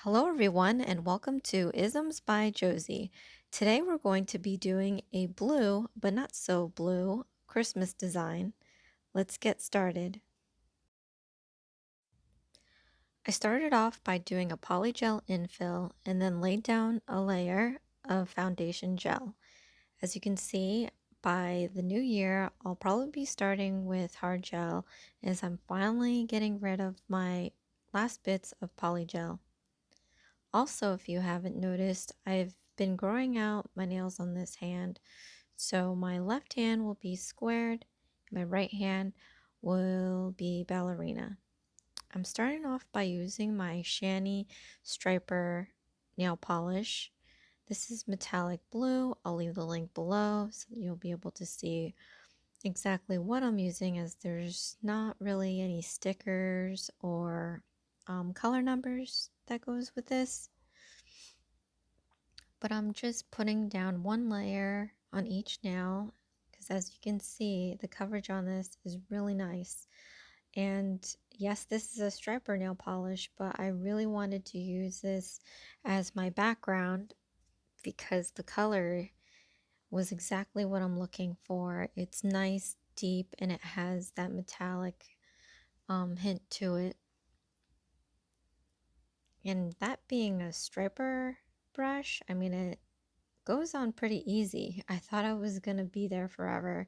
Hello everyone and welcome to Isms by Josie. Today we're going to be doing a blue, but not so blue, Christmas design. Let's get started. I started off by doing a polygel infill and then laid down a layer of foundation gel. As you can see, by the new year, I'll probably be starting with hard gel as I'm finally getting rid of my last bits of polygel. Also, if you haven't noticed, I've been growing out my nails on this hand. So my left hand will be squared, my right hand will be ballerina. I'm starting off by using my Shany striper nail polish. This is metallic blue. I'll leave the link below so that you'll be able to see exactly what I'm using, as there's not really any stickers or color numbers that goes with this. But I'm just putting down one layer on each nail because, as you can see, the coverage on this is really nice. And yes, this is a striper nail polish, but I really wanted to use this as my background because the color was exactly what I'm looking for. It's nice, deep, and it has that metallic hint to it. And that being a striper brush, I mean, it goes on pretty easy. I thought I was gonna be there forever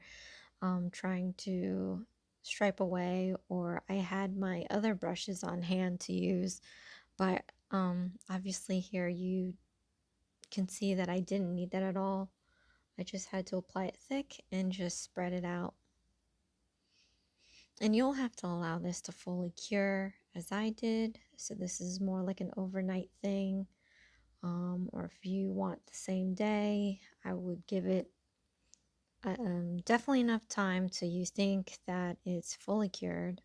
trying to stripe away, or I had my other brushes on hand to use, but obviously here you can see that I didn't need that at all. I just had to apply it thick and just spread it out. And you'll have to allow this to fully cure as I did, so this is more like an overnight thing. Or if you want the same day, I would give it definitely enough time so you think that it's fully cured.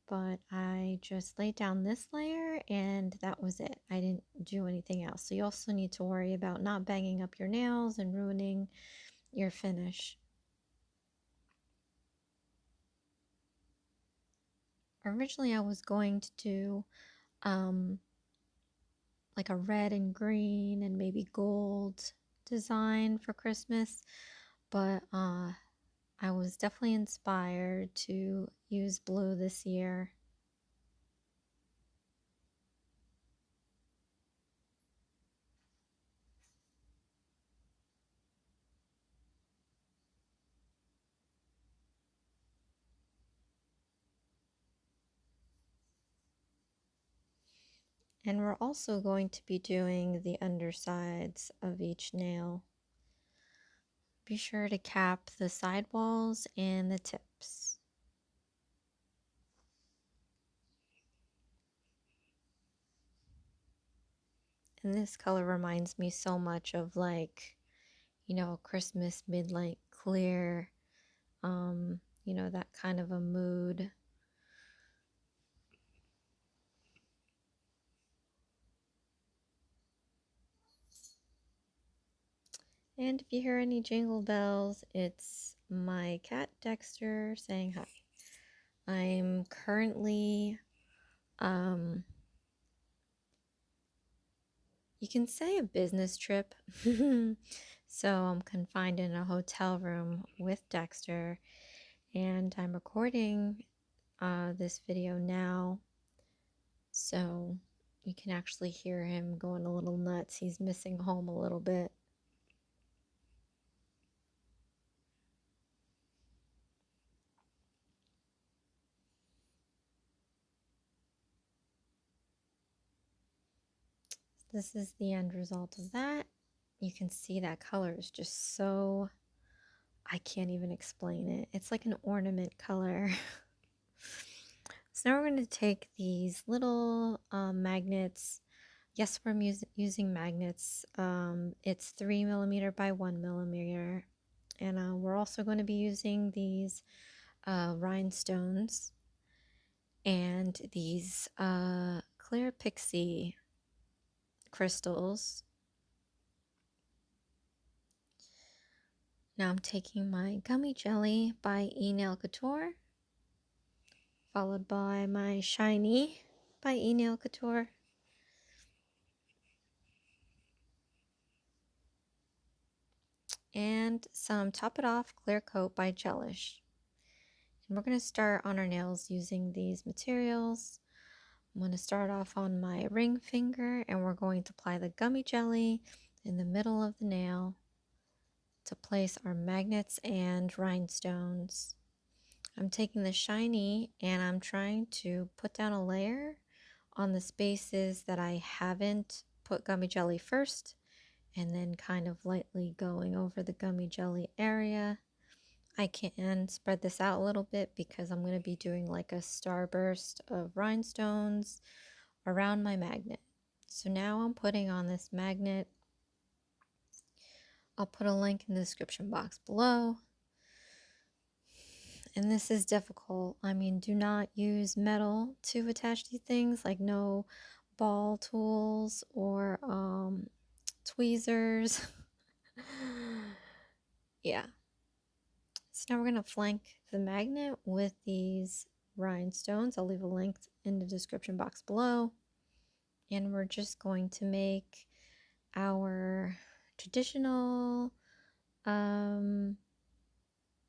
But I just laid down this layer and that was it. I didn't do anything else. So you also need to worry about not banging up your nails and ruining your finish. Originally I was going to do like a red and green and maybe gold design for Christmas, but I was definitely inspired to use blue this year. And we're also going to be doing the undersides of each nail. Be sure to cap the sidewalls and the tips. And this color reminds me so much of, like, you know, Christmas midnight clear, you know, that kind of a mood. And if you hear any jingle bells, it's my cat Dexter saying hi. I'm currently, you can say a business trip. So I'm confined in a hotel room with Dexter, and I'm recording this video now, so you can actually hear him going a little nuts. He's missing home a little bit. This is the end result of that. You can see that color is just so, I can't even explain it. It's like an ornament color. So now we're going to take these little magnets. Yes, we're using magnets. It's 3mm by 1mm. And we're also going to be using these rhinestones and these clear pixie crystals. Now I'm taking my Gummy Jelly by Couture, followed by my Shany by Nail Couture. And some Top It Off Clear Coat by Gelish. And we're going to start on our nails using these materials. I'm going to start off on my ring finger, and we're going to apply the gummy jelly in the middle of the nail to place our magnets and rhinestones. I'm taking the Shany and I'm trying to put down a layer on the spaces that I haven't put gummy jelly first, and then kind of lightly going over the gummy jelly area. I can spread this out a little bit because I'm going to be doing like a starburst of rhinestones around my magnet. So now I'm putting on this magnet. I'll put a link in the description box below. And this is difficult. I mean, do not use metal to attach these things, like no ball tools or tweezers. Yeah. So now we're going to flank the magnet with these rhinestones. I'll leave a link in the description box below. And we're just going to make our traditional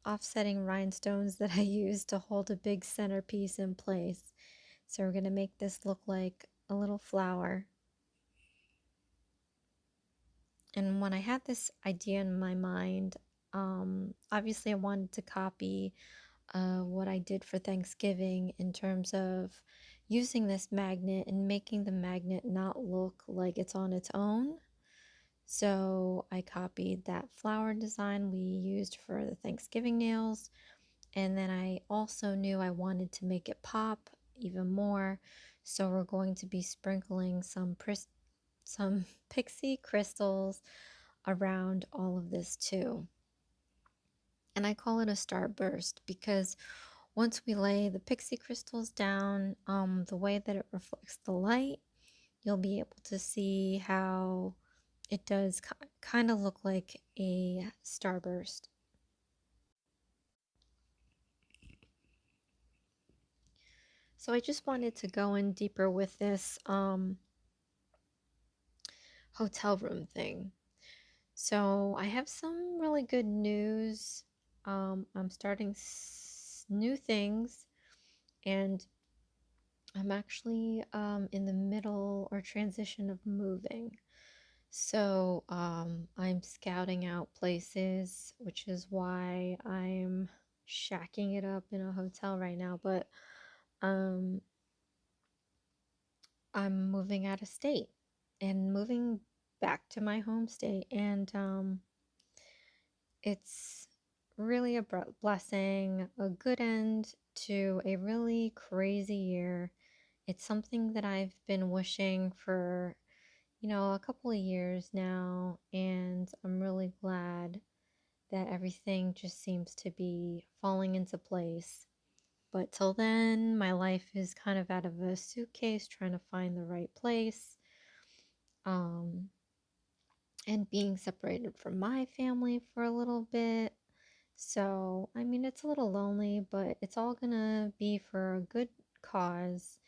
offsetting rhinestones that I use to hold a big centerpiece in place. So we're going to make this look like a little flower. And when I had this idea in my mind, obviously I wanted to copy what I did for Thanksgiving in terms of using this magnet and making the magnet not look like it's on its own. So I copied that flower design we used for the Thanksgiving nails. And then I also knew I wanted to make it pop even more. So we're going to be sprinkling some pixie crystals around all of this too. And I call it a starburst because once we lay the pixie crystals down, the way that it reflects the light, you'll be able to see how it does kind of look like a starburst. So I just wanted to go in deeper with this hotel room thing. So I have some really good news. I'm starting new things, and I'm actually in the middle or transition of moving. So I'm scouting out places, which is why I'm shacking it up in a hotel right now. But um, I'm moving out of state and moving back to my home state, and it's really a blessing, a good end to a really crazy year. It's something that I've been wishing for, a couple of years now, and I'm really glad that everything just seems to be falling into place. But till then, my life is kind of out of a suitcase trying to find the right place. And being separated from my family for a little bit. So, I mean, it's a little lonely, but it's all gonna be for a good cause,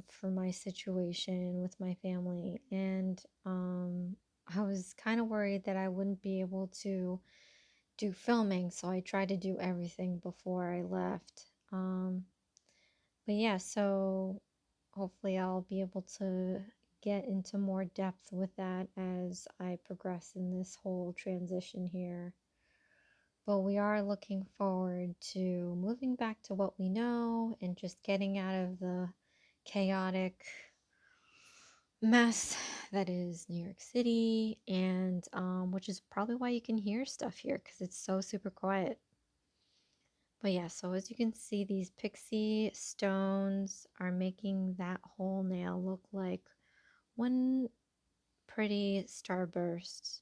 for my situation with my family. And I was kind of worried that I wouldn't be able to do filming, so I tried to do everything before I left. But yeah, so hopefully I'll be able to get into more depth with that as I progress in this whole transition here. But we are looking forward to moving back to what we know and just getting out of the chaotic mess that is New York City, and which is probably why you can hear stuff here because it's so super quiet. But yeah, so as you can see, these pixie stones are making that whole nail look like one pretty starburst.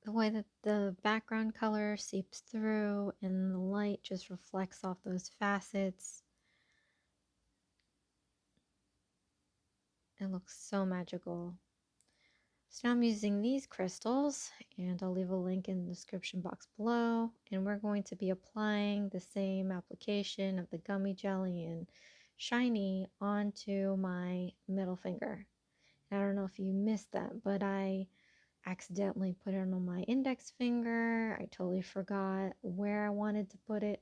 The way that the background color seeps through and the light just reflects off those facets. It looks so magical. So now I'm using these crystals, and I'll leave a link in the description box below. And we're going to be applying the same application of the gummy jelly and Shiny onto my middle finger. I don't know if you missed that, but I accidentally put it on my index finger. I totally forgot where I wanted to put it.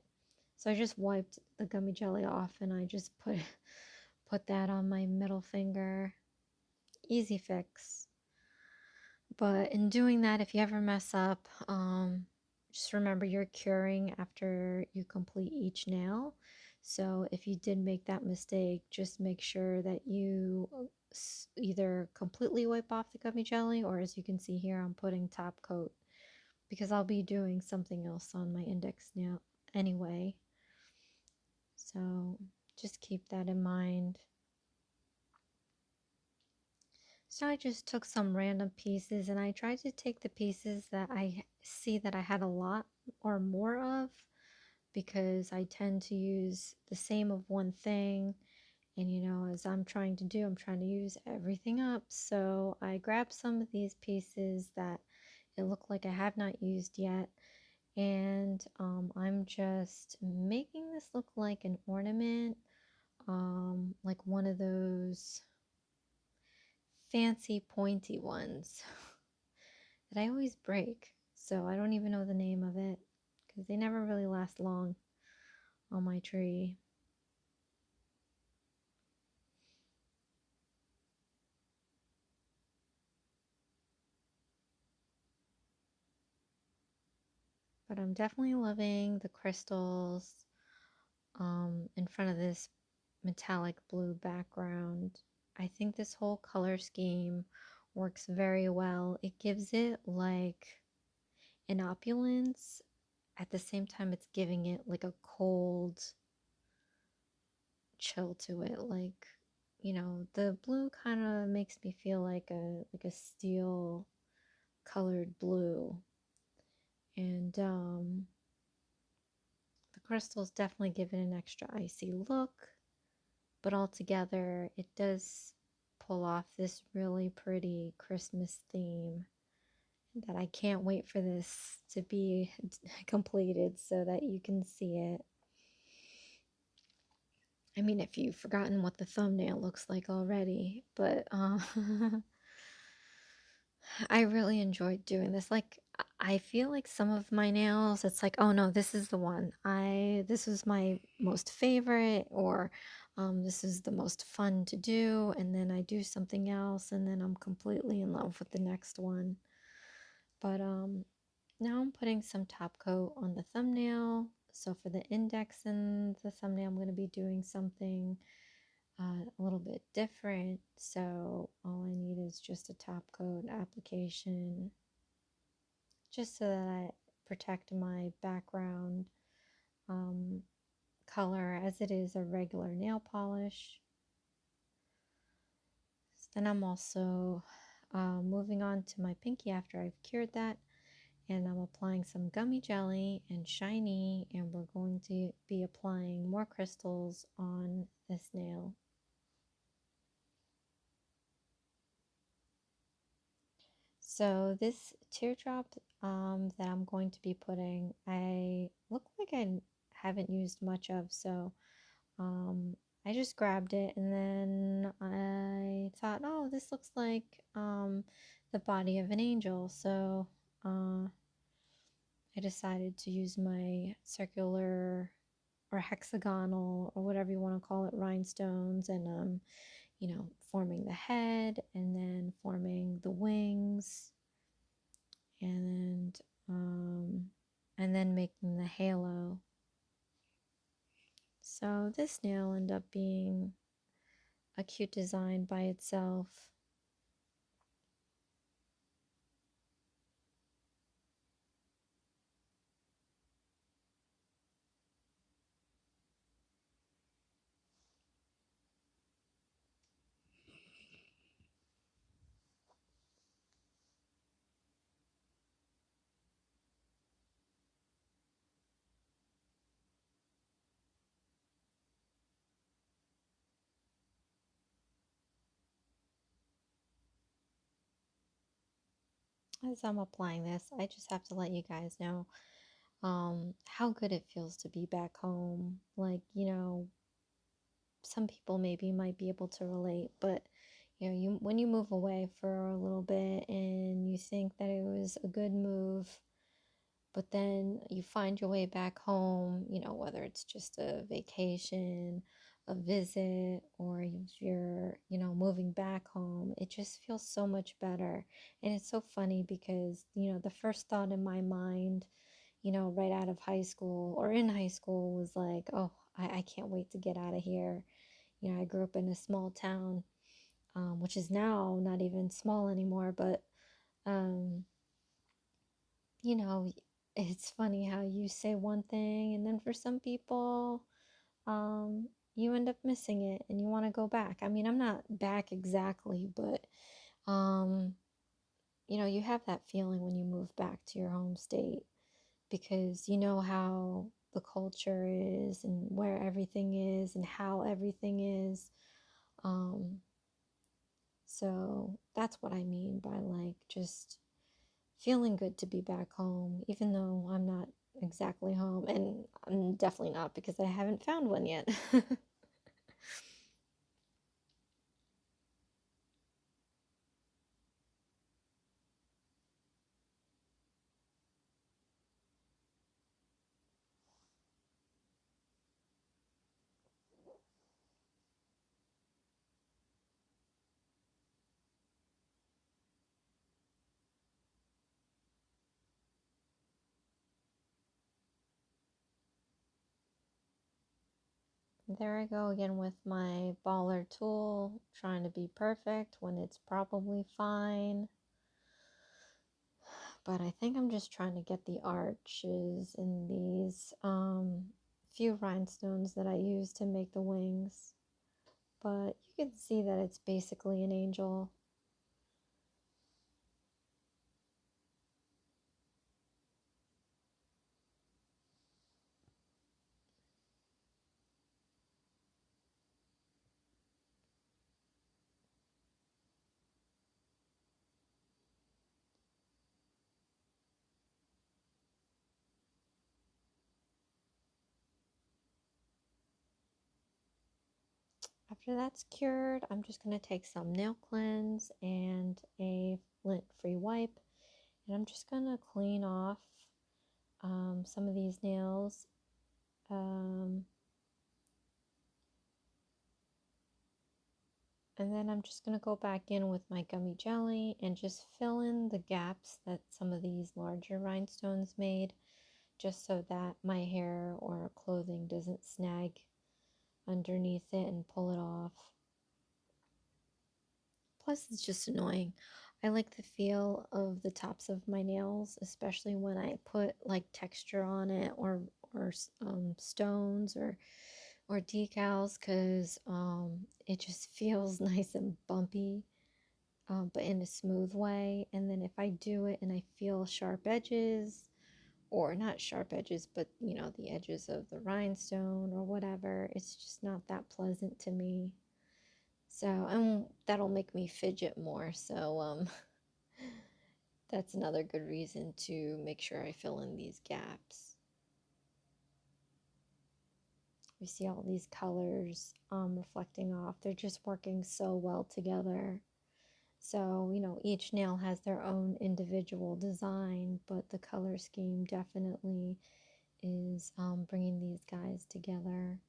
So I just wiped the gummy jelly off and I just put that on my middle finger. Easy fix. But in doing that, if you ever mess up, just remember you're curing after you complete each nail. So if you did make that mistake, just make sure that you either completely wipe off the gummy jelly, or as you can see here, I'm putting top coat because I'll be doing something else on my index nail anyway. So just keep that in mind. So I just took some random pieces and I tried to take the pieces that I see that I had a lot or more of, because I tend to use the same of one thing. And you know, as I'm trying to do, I'm trying to use everything up. So I grabbed some of these pieces that it looked like I have not used yet. And I'm just making this look like an ornament, like one of those fancy pointy ones that I always break. So I don't even know the name of it because they never really last long on my tree. But I'm definitely loving the crystals in front of this metallic blue background. I think this whole color scheme works very well. It gives it like an opulence. At the same time, it's giving it like a cold chill to it. Like, you know, the blue kind of makes me feel like a steel colored blue. And the crystals definitely give it an extra icy look, but altogether it does pull off this really pretty Christmas theme that I can't wait for this to be completed so that you can see it. I mean, if you've forgotten what the thumbnail looks like already, but I really enjoyed doing this. Like, I feel like some of my nails, it's like, oh no, this is the one. This was my most favorite, or this is the most fun to do, and then I do something else, and then I'm completely in love with the next one. But now I'm putting some top coat on the thumbnail. So for the index and the thumbnail, I'm going to be doing something a little bit different. So all I need is just a top coat application, just so that I protect my background color as it is a regular nail polish. Then I'm also moving on to my pinky after I've cured that, and I'm applying some gummy jelly and Shiny, and we're going to be applying more crystals on this nail. So this teardrop that I'm going to be putting, I look like I haven't used much of, so I just grabbed it and then I thought, oh, this looks like the body of an angel. So I decided to use my circular or hexagonal or whatever you want to call it rhinestones, and you know, forming the head and then forming the wings, and then making the halo. So this nail ended up being a cute design by itself. As I'm applying this, I just have to let you guys know how good it feels to be back home. Like, you know, some people maybe might be able to relate, but you know, when you move away for a little bit and you think that it was a good move, but then you find your way back home, you know, whether it's just a vacation, a visit, or if you're, you know, moving back home, it just feels so much better. And it's so funny because, you know, the first thought in my mind, you know, right out of high school or in high school was like, oh, I can't wait to get out of here. You know, I grew up in a small town, which is now not even small anymore, but um, you know, it's funny how you say one thing and then for some people, you end up missing it and you want to go back. I mean, I'm not back exactly, but um, you know, you have that feeling when you move back to your home state because you know how the culture is and where everything is and how everything is. Um, so that's what I mean by like just feeling good to be back home, even though I'm not exactly home, and I'm definitely not because I haven't found one yet. There I go again with my baller tool, trying to be perfect when it's probably fine. But I think I'm just trying to get the arches in these few rhinestones that I use to make the wings. But you can see that it's basically an angel. After that's cured, I'm just going to take some nail cleanse and a lint-free wipe, and I'm just going to clean off some of these nails. Um, and then I'm just going to go back in with my gummy jelly and just fill in the gaps that some of these larger rhinestones made, just so that my hair or clothing doesn't snag underneath it and pull it off. Plus, it's just annoying. I like the feel of the tops of my nails, especially when I put like texture on it or stones or decals, because it just feels nice and bumpy, but in a smooth way. And then if I do it and I feel sharp edges, or not sharp edges, but you know, the edges of the rhinestone or whatever, it's just not that pleasant to me. So, and that'll make me fidget more. So, that's another good reason to make sure I fill in these gaps. We see all these colors reflecting off. They're just working so well together. So, you know, each nail has their own individual design, but the color scheme definitely is bringing these guys together.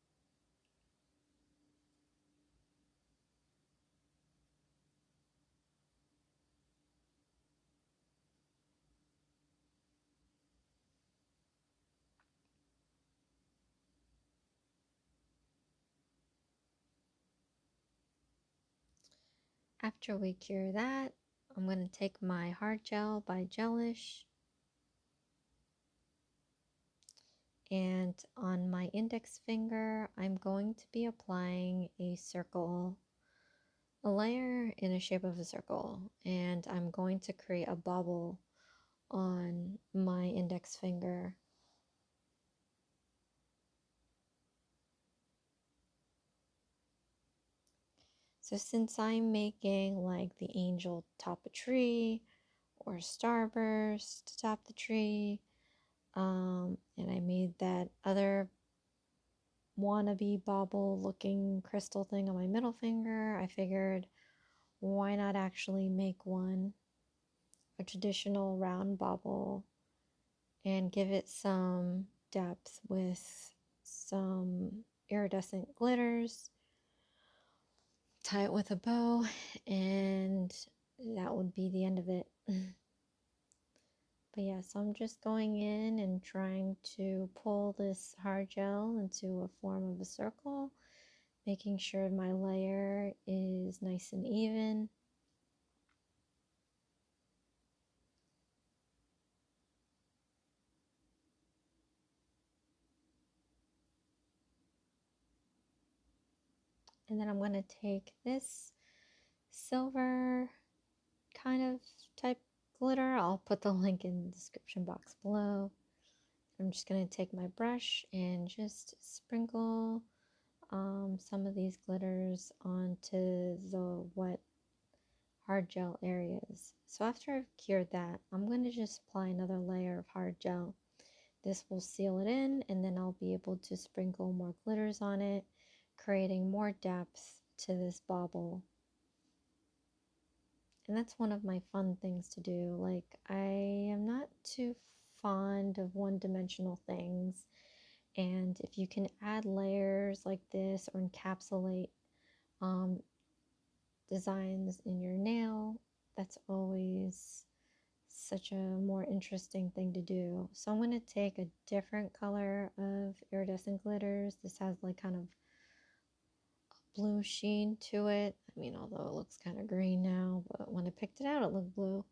After we cure that, I'm going to take my hard gel by Gelish, and on my index finger, I'm going to be applying a layer in a shape of a circle, and I'm going to create a bubble on my index finger. So since I'm making like the angel top a tree or starburst to top the tree, and I made that other wannabe bauble looking crystal thing on my middle finger, I figured why not actually make one, a traditional round bauble, and give it some depth with some iridescent glitters, tie it with a bow, and that would be the end of it. But yeah, so I'm just going in and trying to pull this hard gel into a form of a circle, making sure my layer is nice and even. And then I'm going to take this silver kind of type glitter. I'll put the link in the description box below. I'm just going to take my brush and just sprinkle some of these glitters onto the wet hard gel areas. So after I've cured that, I'm going to just apply another layer of hard gel. This will seal it in, and then I'll be able to sprinkle more glitters on it, creating more depth to this bauble. And that's one of my fun things to do. Like, I am not too fond of one-dimensional things, and if you can add layers like this or encapsulate designs in your nail, that's always such a more interesting thing to do. So I'm going to take a different color of iridescent glitters. This has like kind of blue sheen to it. I mean, although it looks kind of green now, but when I picked it out, it looked blue.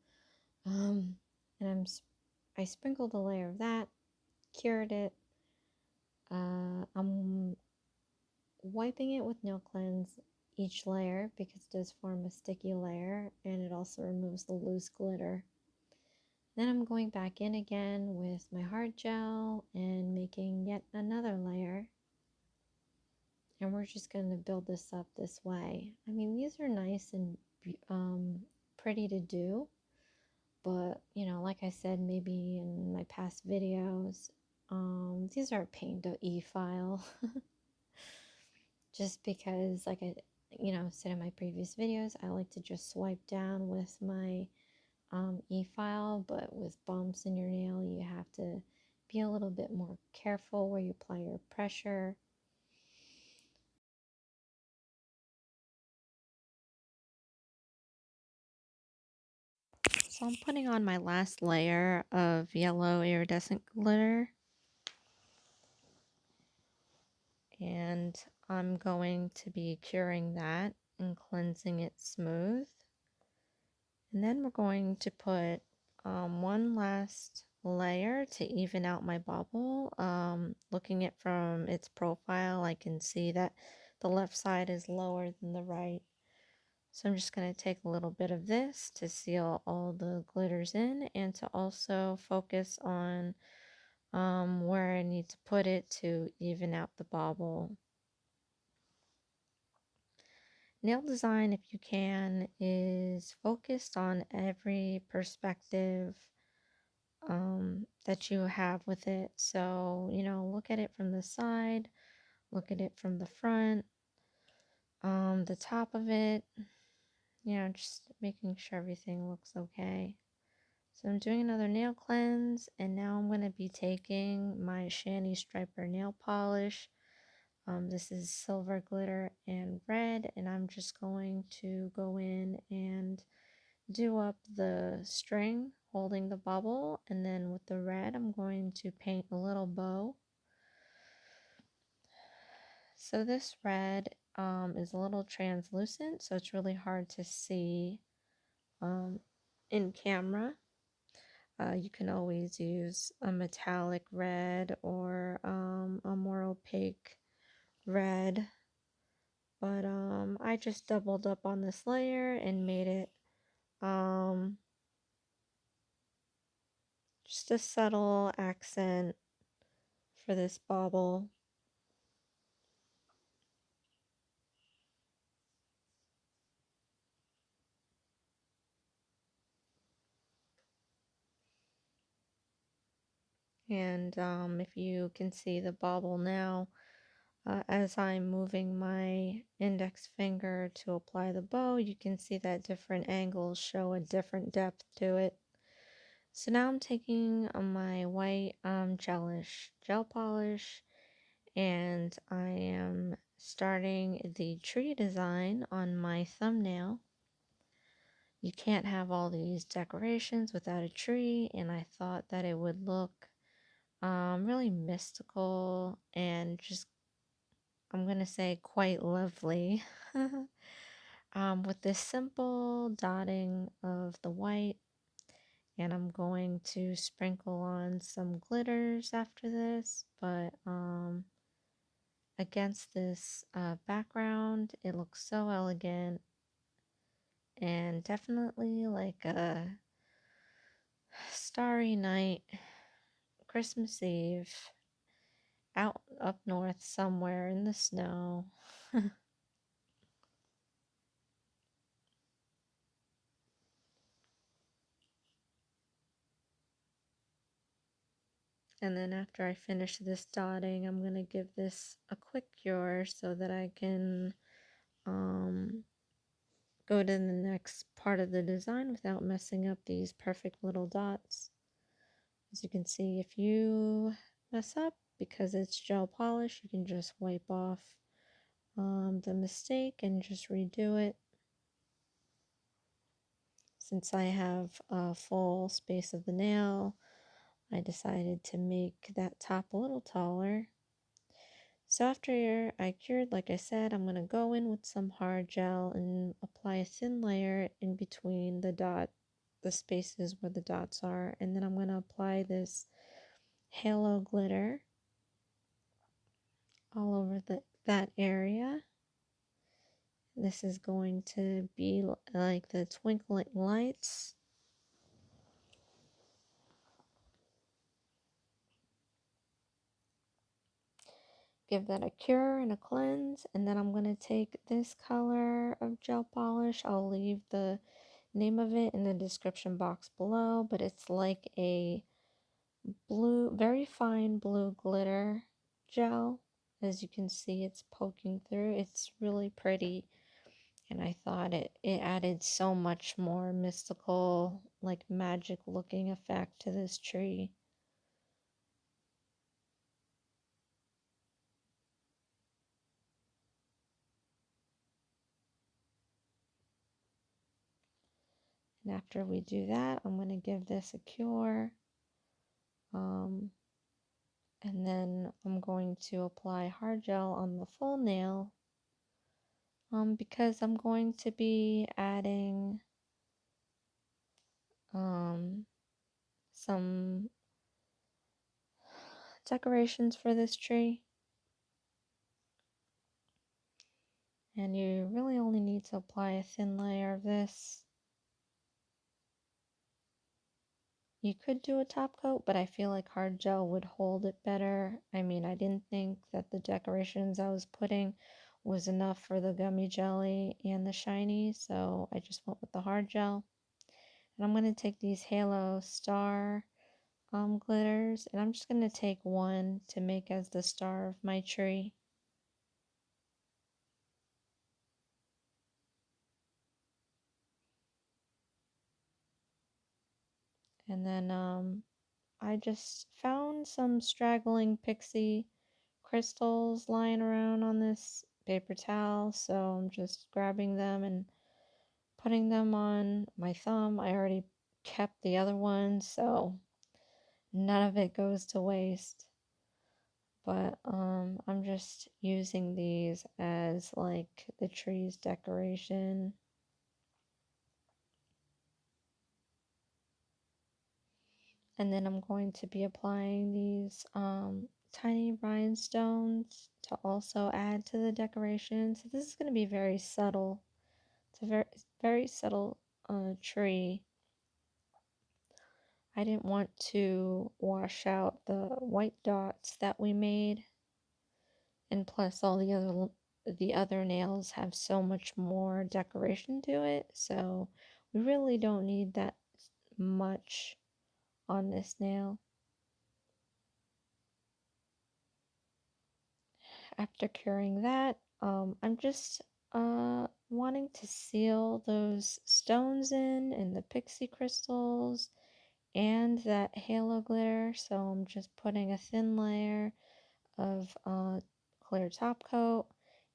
And I sprinkled a layer of that, cured it. I'm wiping it with nail cleanse each layer because it does form a sticky layer, and it also removes the loose glitter. Then I'm going back in again with my hard gel and making yet another layer. And we're just going to build this up this way. I mean, these are nice and pretty to do. But, you know, like I said, maybe in my past videos, these are a pain to e-file. Just because, like I, said in my previous videos, I like to just swipe down with my e-file, but with bumps in your nail, you have to be a little bit more careful where you apply your pressure. So I'm putting on my last layer of yellow iridescent glitter, and I'm going to be curing that and cleansing it smooth. And then we're going to put one last layer to even out my bubble. Looking at from its profile, I can see that the left side is lower than the right. So I'm just going to take a little bit of this to seal all the glitters in, and to also focus on where I need to put it to even out the bauble. Nail design, if you can, is focused on every perspective that you have with it. So, look at it from the side, look at it from the front, the top of it, just making sure everything looks okay. So I'm doing another nail cleanse, and now I'm going to be taking my Shany Striper nail polish. This is silver glitter and red, and I'm just going to go in and do up the string holding the bubble, and then with the red I'm going to paint a little bow. So this red is a little translucent, so it's really hard to see in camera. You can always use a metallic red or a more opaque red, but I just doubled up on this layer and made it just a subtle accent for this bauble. And if you can see the bauble now, as I'm moving my index finger to apply the bow, you can see that different angles show a different depth to it. So now I'm taking my white Gelish gel polish, and I am starting the tree design on my thumbnail. You can't have all these decorations without a tree, and I thought that it would look really mystical and just, I'm gonna say, quite lovely. With this simple dotting of the white, and I'm going to sprinkle on some glitters after this, but against this background, it looks so elegant and definitely like a starry night, Christmas Eve, out up north somewhere in the snow. And then after I finish this dotting, I'm going to give this a quick cure so that I can go to the next part of the design without messing up these perfect little dots. As you can see, if you mess up because it's gel polish, you can just wipe off the mistake and just redo it. Since I have a full space of the nail, I decided to make that top a little taller. So after I cured, like I said, I'm going to go in with some hard gel and apply a thin layer in between the spaces where the dots are. And then I'm going to apply this halo glitter all over that area. This is going to be like the twinkling lights. Give that a cure and a cleanse, and then I'm going to take this color of gel polish. I'll leave the name of it in the description box below, but it's like a blue, very fine blue glitter gel. As you can see, it's poking through. It's really pretty, and I thought it added so much more mystical, like magic looking effect to this tree. And after we do that, I'm going to give this a cure. And then I'm going to apply hard gel on the full nail because I'm going to be adding some decorations for this tree. And you really only need to apply a thin layer of this. You could do a top coat, but I feel like hard gel would hold it better. I mean, I didn't think that the decorations I was putting was enough for the gummy jelly and the shiny, so I just went with the hard gel. And I'm going to take these halo star glitters, and I'm just going to take one to make as the star of my tree. And then I just found some straggling pixie crystals lying around on this paper towel, so I'm just grabbing them and putting them on my thumb. I already kept the other one, so none of it goes to waste. But I'm just using these as like the tree's decoration. And then I'm going to be applying these tiny rhinestones to also add to the decoration. So this is going to be very subtle. It's a very subtle tree. I didn't want to wash out the white dots that we made, and plus all the other nails have so much more decoration to it, so we really don't need that much on this nail. After curing that, I'm just wanting to seal those stones in and the pixie crystals and that halo glitter. So I'm just putting a thin layer of clear top coat,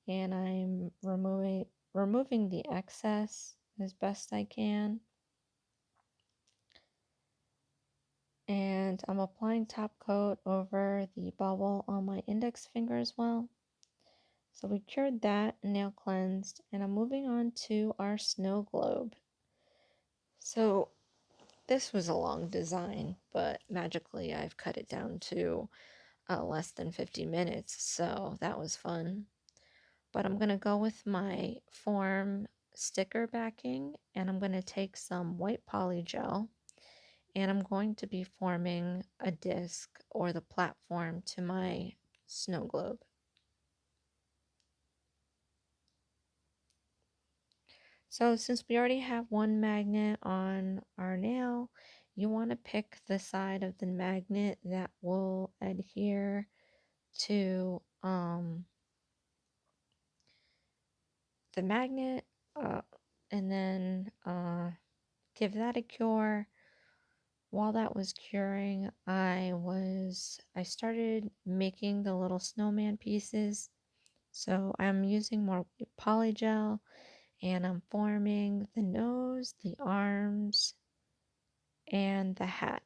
and I'm removing the excess as best I can. And I'm applying top coat over the bubble on my index finger as well. So we cured that, nail cleansed, and I'm moving on to our snow globe. So this was a long design, but magically I've cut it down to less than 50 minutes, so that was fun. But I'm going to go with my form sticker backing, and I'm going to take some white poly gel, and I'm going to be forming a disc or the platform to my snow globe. So since we already have one magnet on our nail, you want to pick the side of the magnet that will adhere to the magnet, and then give that a cure. While that was curing, I started making the little snowman pieces. So I'm using more poly gel, and I'm forming the nose, the arms, and the hat.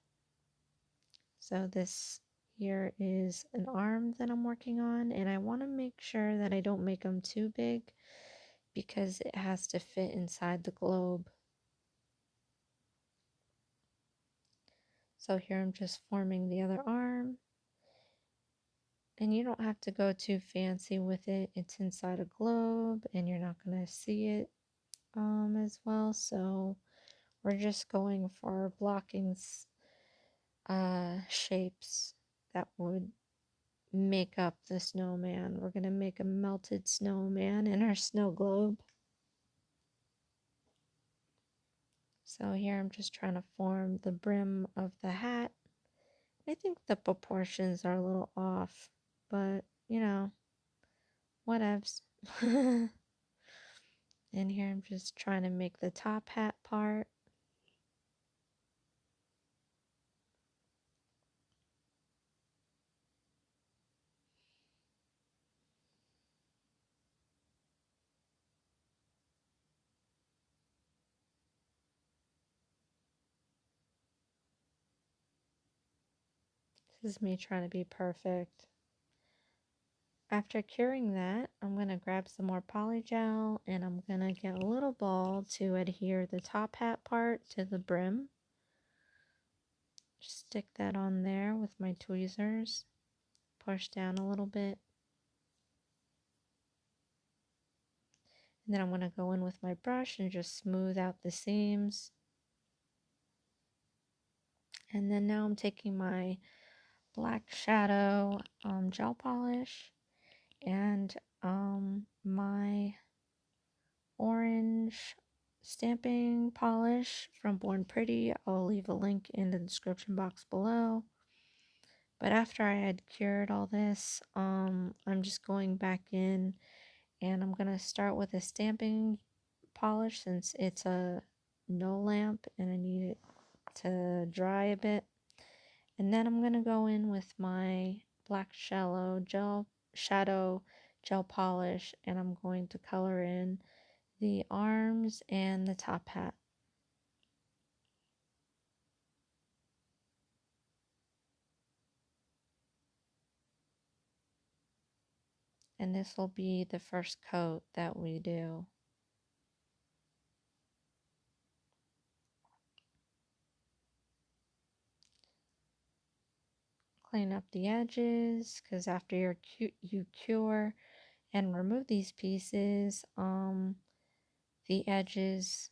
So this here is an arm that I'm working on, and I want to make sure that I don't make them too big because it has to fit inside the globe. So here I'm just forming the other arm, and you don't have to go too fancy with it. It's inside a globe and you're not going to see it as well. So we're just going for blocking shapes that would make up the snowman. We're going to make a melted snowman in our snow globe. So here I'm just trying to form the brim of the hat. I think the proportions are a little off, but you know, whatevs. And here I'm just trying to make the top hat part. This is me trying to be perfect. After curing that, I'm going to grab some more poly gel and I'm going to get a little ball to adhere the top hat part to the brim. Just stick that on there with my tweezers. Push down a little bit. And then I'm going to go in with my brush and just smooth out the seams. And then now I'm taking my black shadow gel polish and my orange stamping polish from Born Pretty. I'll leave a link in the description box below. But after I had cured all this, I'm just going back in and I'm going to start with a stamping polish since it's a no lamp and I need it to dry a bit. And then I'm going to go in with my black shadow gel polish, and I'm going to color in the arms and the top hat. And this will be the first coat that we do. Clean up the edges, because after you cure and remove these pieces, the edges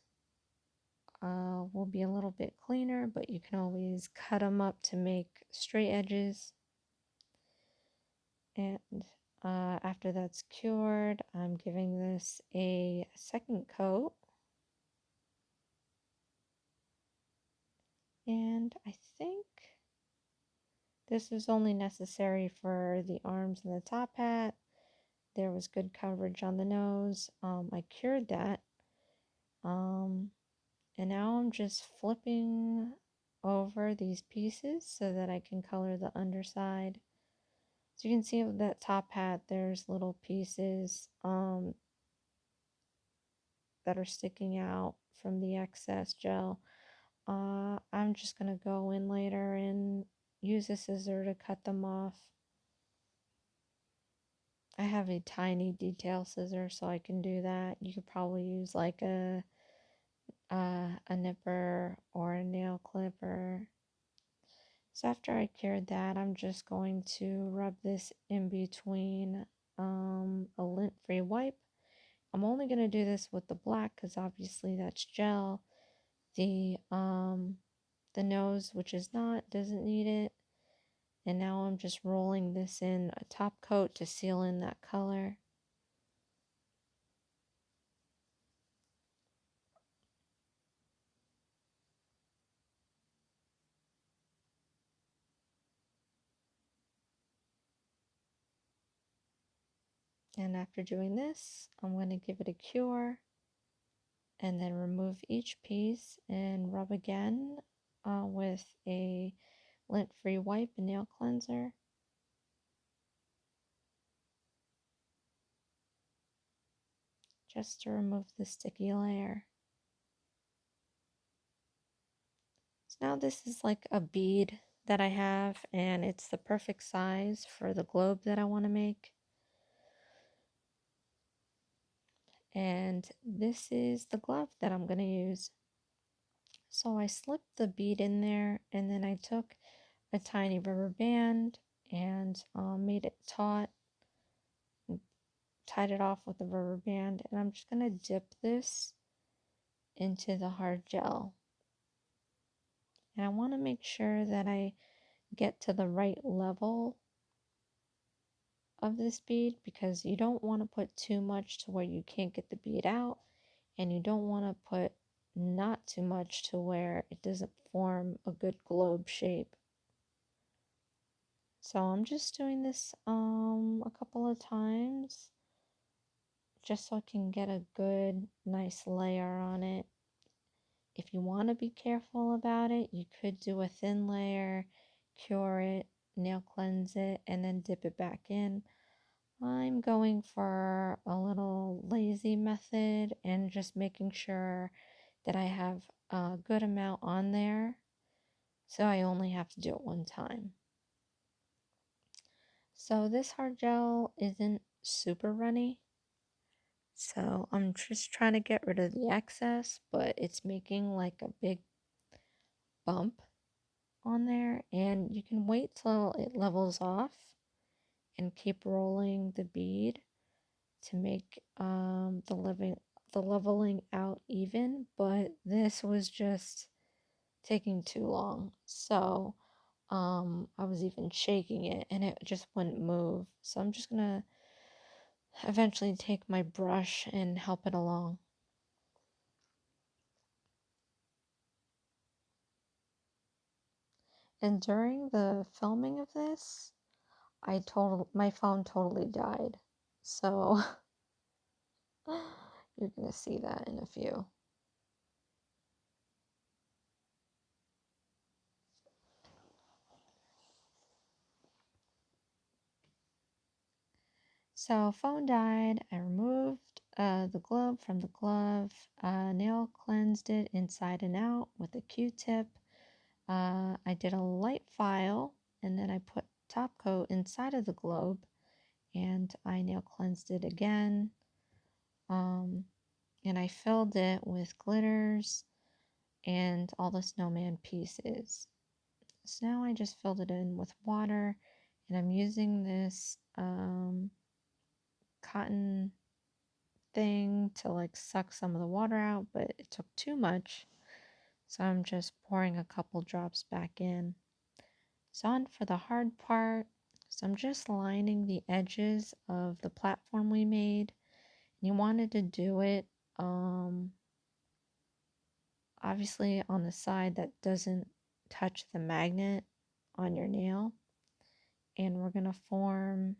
will be a little bit cleaner, but you can always cut them up to make straight edges. And after that's cured, I'm giving this a second coat. And I think this is only necessary for the arms and the top hat. there was good coverage on the nose. I cured that. And now I'm just flipping over these pieces so that I can color the underside. So you can see of that top hat, there's little pieces that are sticking out from the excess gel. I'm just going to go in later and use a scissor to cut them off. I have a tiny detail scissor, so I can do that. You could probably use like a nipper or a nail clipper. So after I cured that, I'm just going to rub this in between a lint-free wipe. I'm only going to do this with the black because obviously that's gel. The nose, which is not, doesn't need it. And now I'm just rolling this in a top coat to seal in that color. And after doing this, I'm going to give it a cure and then remove each piece and rub again with a lint-free wipe and nail cleanser. Just to remove the sticky layer. So now this is like a bead that I have, and it's the perfect size for the globe that I want to make. And this is the glove that I'm going to use. So I slipped the bead in there, and then I took a tiny rubber band and made it taut, tied it off with a rubber band, and I'm just going to dip this into the hard gel. And I want to make sure that I get to the right level of this bead, because you don't want to put too much to where you can't get the bead out, and you don't want to put not too much to where it doesn't form a good globe shape. So I'm just doing this a couple of times just so I can get a good nice layer on it. If you want to be careful about it, you could do a thin layer, cure it, nail cleanse it, and then dip it back in. I'm going for a little lazy method and just making sure that I have a good amount on there, so I only have to do it one time. So this hard gel isn't super runny, so I'm just trying to get rid of the excess, but it's making like a big bump on there, and you can wait till it levels off and keep rolling the bead to make the leveling out even, but this was just taking too long. So I was even shaking it and it just wouldn't move. So I'm just gonna eventually take my brush and help it along. And during the filming of this, my phone totally died. So you're gonna see that in a few. So phone died. I removed the globe from the glove, nail cleansed it inside and out with a Q-tip. I did a light file, and then I put top coat inside of the globe, and I nail cleansed it again. And I filled it with glitters and all the snowman pieces. So now I just filled it in with water, and I'm using this cotton thing to like suck some of the water out, but it took too much, so I'm just pouring a couple drops back in. So on for the hard part. So I'm just lining the edges of the platform we made. You wanted to do it obviously on the side that doesn't touch the magnet on your nail, and we're gonna form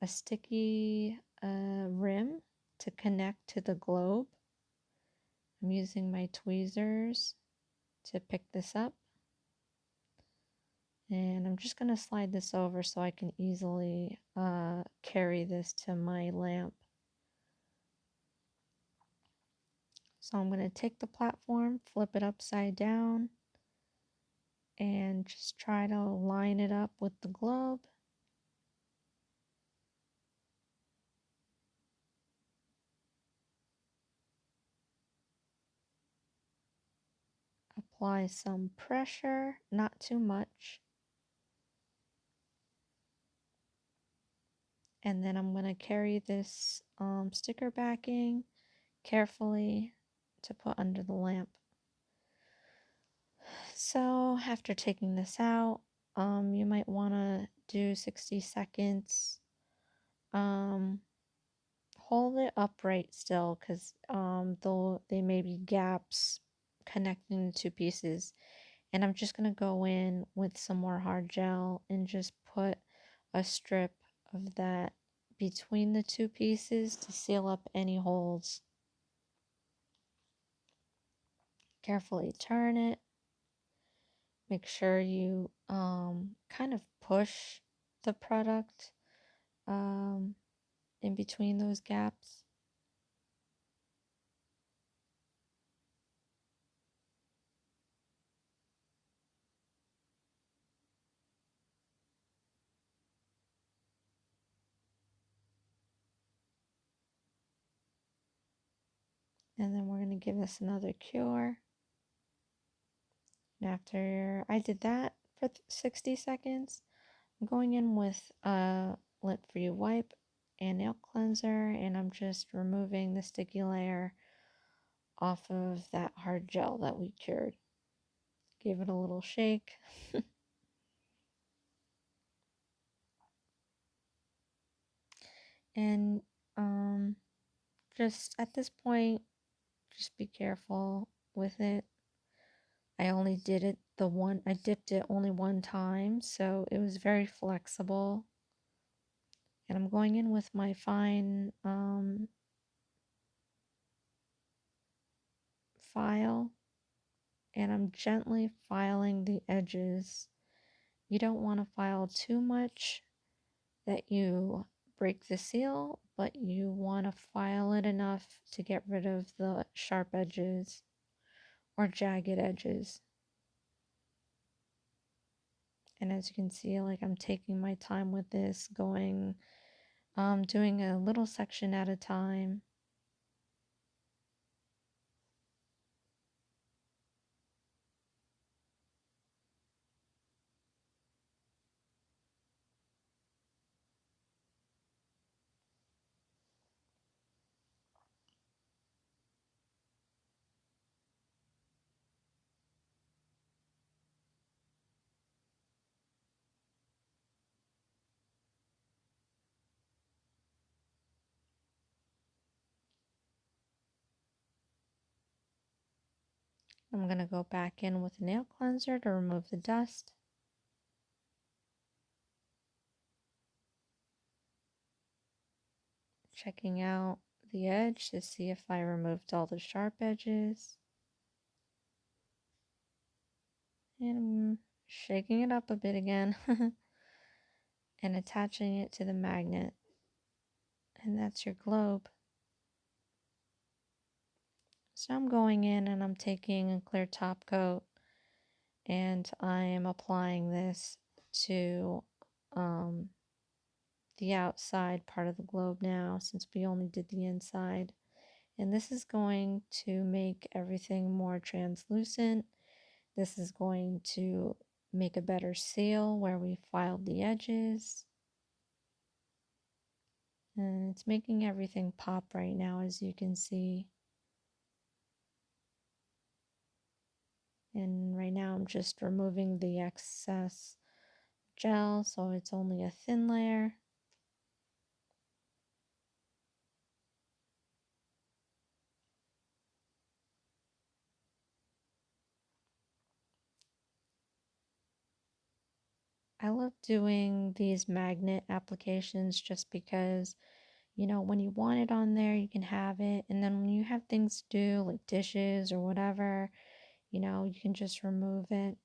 a sticky rim to connect to the globe. I'm using my tweezers to pick this up. And I'm just going to slide this over so I can easily carry this to my lamp. So I'm going to take the platform, flip it upside down, and just try to line it up with the globe. Apply some pressure, not too much. And then I'm going to carry this sticker backing carefully to put under the lamp. So after taking this out, you might want to do 60 seconds. Hold it upright still because though there may be gaps connecting the two pieces. And I'm just going to go in with some more hard gel and just put a strip of that between the two pieces to seal up any holes. Carefully turn it. Make sure you kind of push the product in between those gaps. And then we're going to give this another cure. And after I did that for 60 seconds, I'm going in with a lint-free wipe and nail cleanser, and I'm just removing the sticky layer off of that hard gel that we cured. Give it a little shake. And just at this point, just be careful with it. I only did it I dipped it only one time, so it was very flexible. And I'm going in with my fine file, and I'm gently filing the edges. You don't want to file too much that you break the seal, but you want to file it enough to get rid of the sharp edges or jagged edges. And as you can see, like I'm taking my time with this, doing a little section at a time. I'm going to go back in with a nail cleanser to remove the dust. Checking out the edge to see if I removed all the sharp edges. And I'm shaking it up a bit again and attaching it to the magnet. And that's your globe. So I'm going in and I'm taking a clear top coat and I am applying this to the outside part of the globe now, since we only did the inside. And this is going to make everything more translucent. This is going to make a better seal where we filed the edges. And it's making everything pop right now, as you can see. And right now I'm just removing the excess gel, so it's only a thin layer. I love doing these magnet applications just because, you know, when you want it on there, you can have it. And then when you have things to do, like dishes or whatever, you know, you can just remove it.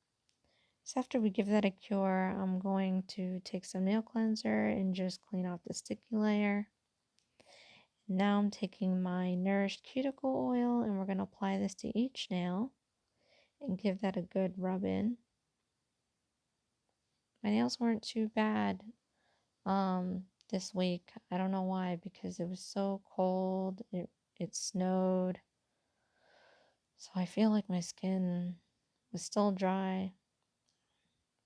So after we give that a cure, I'm going to take some nail cleanser and just clean off the sticky layer. Now I'm taking my Nourished Cuticle Oil and we're going to apply this to each nail and give that a good rub in. My nails weren't too bad this week. I don't know why, because it was so cold. It snowed. So I feel like my skin was still dry.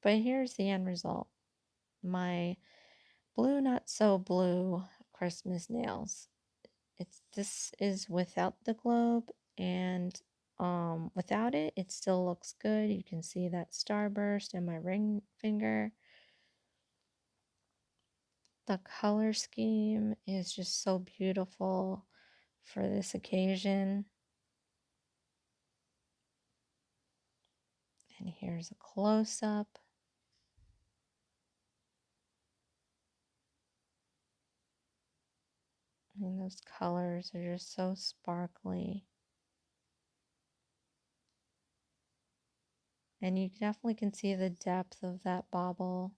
But here's the end result. My blue not so blue Christmas nails. This is without the globe, and without it it still looks good. You can see that starburst in my ring finger. The color scheme is just so beautiful for this occasion. And here's a close-up. And those colors are just so sparkly. And you definitely can see the depth of that bauble.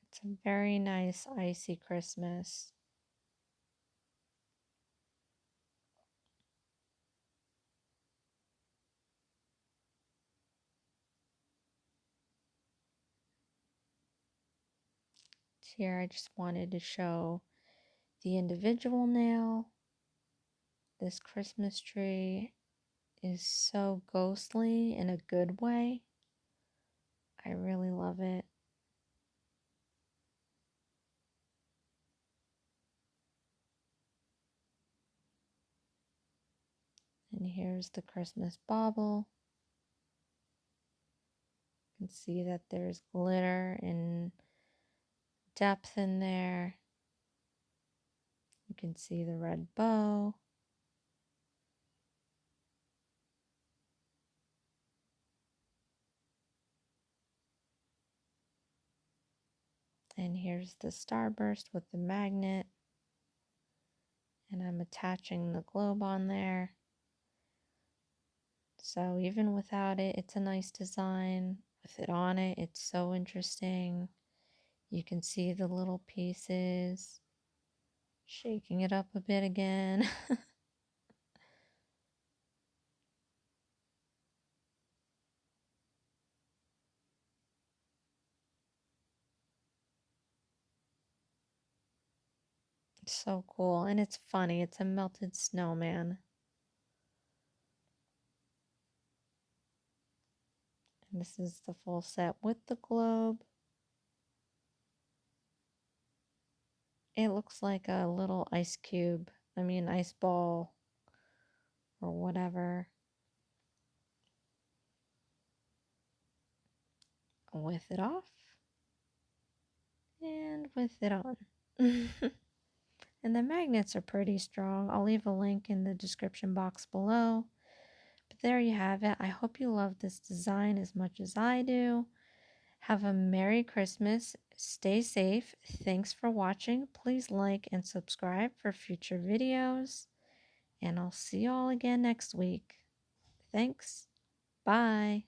It's a very nice icy Christmas. Here I just wanted to show the individual nail. This Christmas tree is so ghostly in a good way. I really love it. And here's the Christmas bauble. You can see that there's glitter and depth in there. You can see the red bow. And here's the starburst with the magnet. And I'm attaching the globe on there. So even without it, it's a nice design. With it on it, it's so interesting. You can see the little pieces. Shaking it up a bit again. It's so cool. And it's funny. It's a melted snowman. And this is the full set with the globe. It looks like a little ice cube. I mean, ice ball or whatever. With it off. And with it on. And the magnets are pretty strong. I'll leave a link in the description box below. But there you have it. I hope you love this design as much as I do. Have a Merry Christmas. Stay safe. Thanks for watching. Please like and subscribe for future videos. And I'll see you all again next week. Thanks. Bye.